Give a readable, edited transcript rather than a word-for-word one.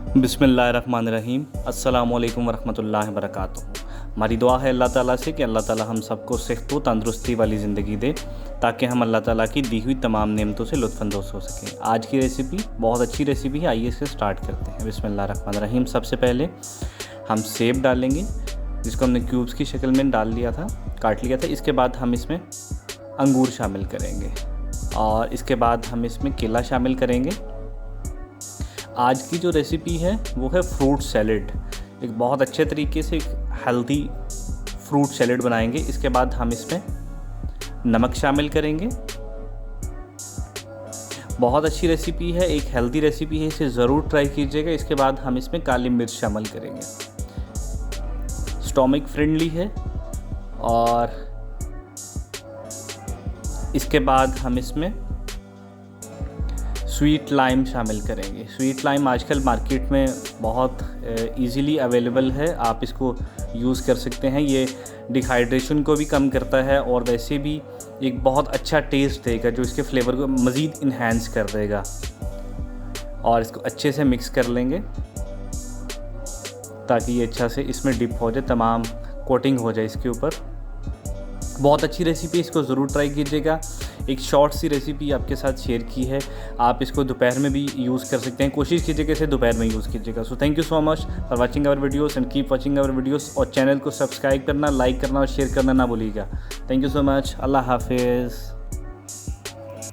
बिस्मिल्लाहिर्रहमानिर्रहीम। अस्सलामुअलैकुम वरहमतुल्लाहि वबरकातुहू। हमारी दुआ है अल्लाह ताला से कि अल्लाह ताला हम सबको सेहत व तंदुरुस्ती वाली ज़िंदगी दे ताकि हम अल्लाह ताला की दी हुई तमाम नेमतों से लुत्फ़अंदोज़ हो सकें। आज की रेसिपी बहुत अच्छी रेसिपी है, आइए इसे स्टार्ट करते हैं। बिस्मिल्लाहिर्रहमानिर्रहीम। सबसे पहले हम सेब डालेंगे, जिसको हमने क्यूब्स की शक्ल में डाल लिया था, काट लिया था। इसके बाद हम इसमें अंगूर शामिल करेंगे और इसके बाद हम इसमें केला शामिल करेंगे। आज की जो रेसिपी है वो है फ्रूट सैलेड। एक बहुत अच्छे तरीके से एक हेल्दी फ्रूट सैलेड बनाएंगे। इसके बाद हम इसमें नमक शामिल करेंगे। बहुत अच्छी रेसिपी है, एक हेल्दी रेसिपी है, इसे ज़रूर ट्राई कीजिएगा। इसके बाद हम इसमें काली मिर्च शामिल करेंगे। स्टोमक फ्रेंडली है। और इसके बाद हम इसमें स्वीट लाइम शामिल करेंगे। स्वीट लाइम आजकल मार्केट में बहुत इजीली अवेलेबल है, आप इसको यूज़ कर सकते हैं। ये डिहाइड्रेशन को भी कम करता है और वैसे भी एक बहुत अच्छा टेस्ट देगा जो इसके फ्लेवर को मज़ीद इन्हेंस कर देगा। और इसको अच्छे से मिक्स कर लेंगे ताकि ये अच्छा से इसमें डिप हो जाए, तमाम कोटिंग हो जाए इसके ऊपर। बहुत अच्छी रेसिपी, इसको ज़रूर ट्राई कीजिएगा। एक शॉर्ट सी रेसिपी आपके साथ शेयर की है, आप इसको दोपहर में भी यूज़ कर सकते हैं। कोशिश कीजिएगा इसे दोपहर में यूज़ कीजिएगा। So thank you so much for watching our videos and keep watching our videos. और चैनल को सब्सक्राइब करना, लाइक करना और शेयर करना ना भूलिएगा। Thank you so much. Allah हाफिज़।